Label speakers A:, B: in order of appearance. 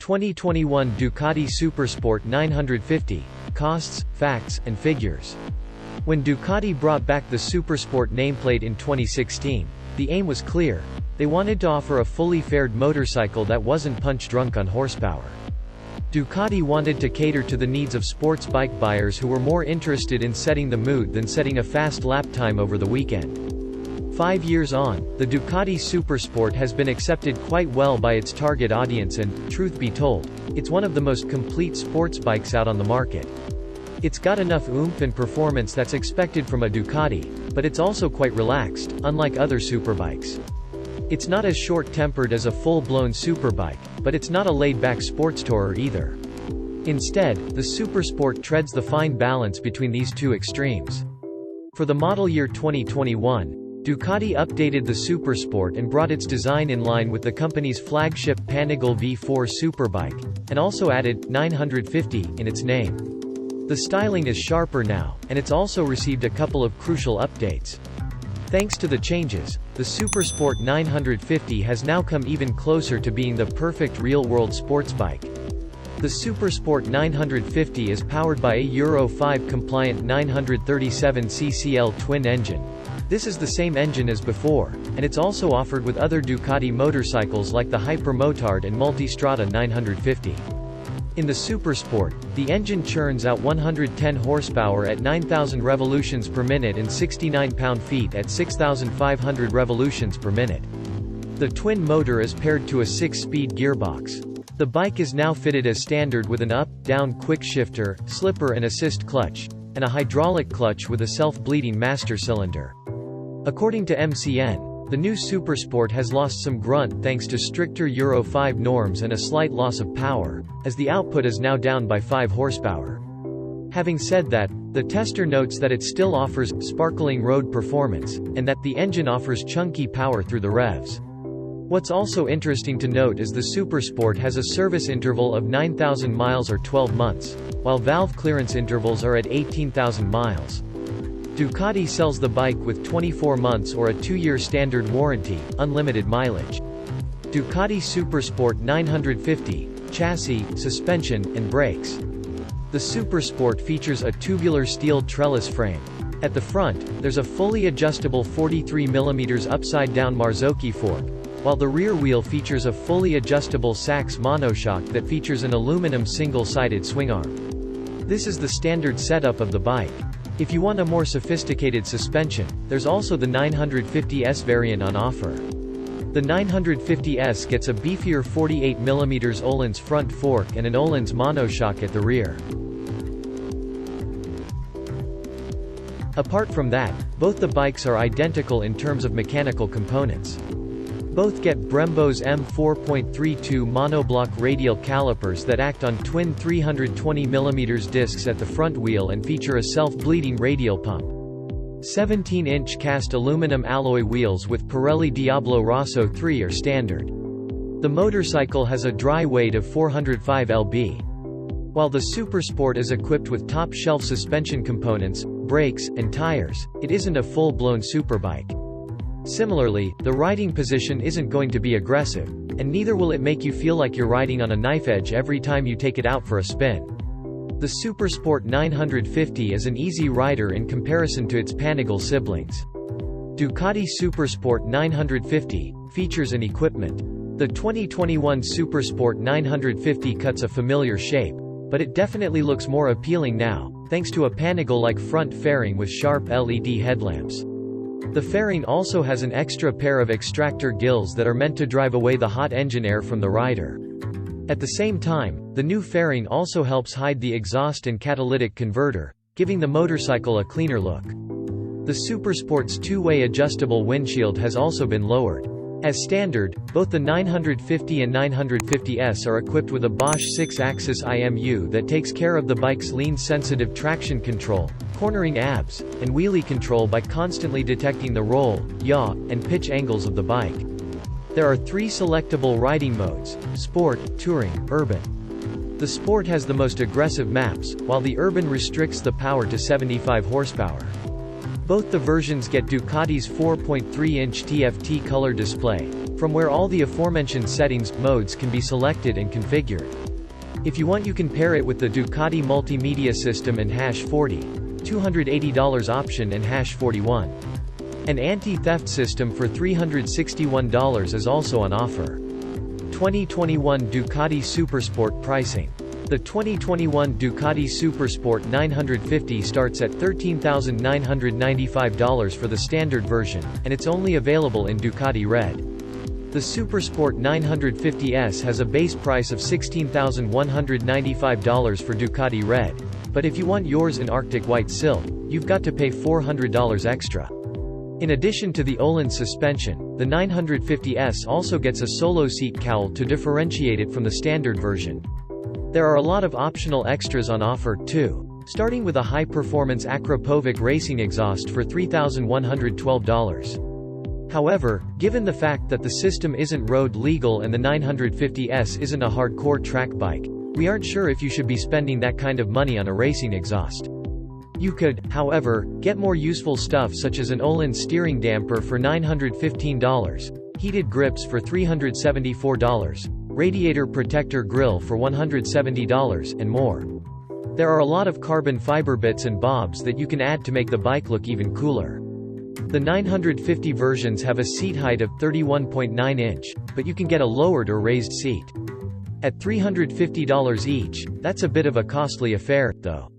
A: 2021 Ducati SuperSport 950, Costs, Facts, and Figures. When Ducati brought back the SuperSport nameplate in 2016, the aim was clear. They wanted to offer a fully fared motorcycle that wasn't punch-drunk on horsepower. Ducati wanted to cater to the needs of sports bike buyers who were more interested in setting the mood than setting a fast lap time over the weekend. 5 years on, the Ducati SuperSport has been accepted quite well by its target audience and, truth be told, it's one of the most complete sports bikes out on the market. It's got enough oomph and performance that's expected from a Ducati, but it's also quite relaxed, unlike other superbikes. It's not as short-tempered as a full-blown superbike, but it's not a laid-back sports tourer either. Instead, the SuperSport treads the fine balance between these two extremes. For the model year 2021, Ducati updated the SuperSport and brought its design in line with the company's flagship Panigale V4 superbike, and also added 950 in its name. The styling is sharper now, and it's also received a couple of crucial updates. Thanks to the changes, the SuperSport 950 has now come even closer to being the perfect real-world sports bike. The SuperSport 950 is powered by a Euro 5 compliant 937 ccl twin engine. This is the same engine as before, and it's also offered with other Ducati motorcycles like the Hypermotard and Multistrada 950. In the SuperSport, the engine churns out 110 horsepower at 9,000 revolutions per minute and 69 pound-feet at 6,500 revolutions per minute. The twin motor is paired to a 6-speed gearbox. The bike is now fitted as standard with an up-down quick shifter, slipper and assist clutch, and a hydraulic clutch with a self-bleeding master cylinder. According to MCN, the new SuperSport has lost some grunt thanks to stricter Euro 5 norms and a slight loss of power, as the output is now down by 5 horsepower. Having said that, the tester notes that it still offers sparkling road performance, and that the engine offers chunky power through the revs. What's also interesting to note is the SuperSport has a service interval of 9,000 miles or 12 months, while valve clearance intervals are at 18,000 miles. Ducati sells the bike with 24 months or a 2-year standard warranty, unlimited mileage. Ducati SuperSport 950, chassis, suspension, and brakes. The SuperSport features a tubular steel trellis frame. At the front, there's a fully adjustable 43mm upside-down Marzocchi fork, while the rear wheel features a fully adjustable Sachs monoshock that features an aluminum single-sided swing arm. This is the standard setup of the bike. If you want a more sophisticated suspension, there's also the 950S variant on offer. The 950S gets a beefier 48mm Öhlins front fork and an Öhlins monoshock at the rear. Apart from that, both the bikes are identical in terms of mechanical components. Both get Brembo's M4.32 monoblock radial calipers that act on twin 320mm discs at the front wheel and feature a self-bleeding radial pump. 17-inch cast aluminum alloy wheels with Pirelli Diablo Rosso 3 are standard. The motorcycle has a dry weight of 405 lb. While the SuperSport is equipped with top-shelf suspension components, brakes, and tires, it isn't a full-blown superbike. Similarly, the riding position isn't going to be aggressive, and neither will it make you feel like you're riding on a knife edge every time you take it out for a spin. The SuperSport 950 is an easy rider in comparison to its Panigale siblings. Ducati SuperSport 950, features and equipment. The 2021 SuperSport 950 cuts a familiar shape, but it definitely looks more appealing now, thanks to a Panigale-like front fairing with sharp LED headlamps. The fairing also has an extra pair of extractor gills that are meant to drive away the hot engine air from the rider. At the same time, the new fairing also helps hide the exhaust and catalytic converter, giving the motorcycle a cleaner look. The SuperSport's two-way adjustable windshield has also been lowered. As standard, both the 950 and 950S are equipped with a Bosch 6-axis IMU that takes care of the bike's lean-sensitive traction control, cornering abs, and wheelie control by constantly detecting the roll, yaw, and pitch angles of the bike. There are 3 selectable riding modes: Sport, Touring, Urban. The Sport has the most aggressive maps, while the Urban restricts the power to 75 horsepower. Both the versions get Ducati's 4.3-inch TFT color display, from where all the aforementioned settings, modes can be selected and configured. If you want, you can pair it with the Ducati multimedia system and #40, $280 option and #41. An anti-theft system for $361 is also on offer. 2021 Ducati SuperSport pricing. The 2021 Ducati SuperSport 950 starts at $13,995 for the standard version, and it's only available in Ducati Red. The SuperSport 950S has a base price of $16,195 for Ducati Red, but if you want yours in Arctic White Silk, you've got to pay $400 extra. In addition to the Öhlins suspension, the 950S also gets a solo seat cowl to differentiate it from the standard version. There are a lot of optional extras on offer, too, starting with a high-performance Akrapovic racing exhaust for $3,112. However, given the fact that the system isn't road legal and the 950S isn't a hardcore track bike, we aren't sure if you should be spending that kind of money on a racing exhaust. You could, however, get more useful stuff such as an Öhlins steering damper for $915, heated grips for $374, radiator protector grille for $170, and more. There are a lot of carbon fiber bits and bobs that you can add to make the bike look even cooler. The 950 versions have a seat height of 31.9 inch, but you can get a lowered or raised seat. At $350 each, that's a bit of a costly affair, though.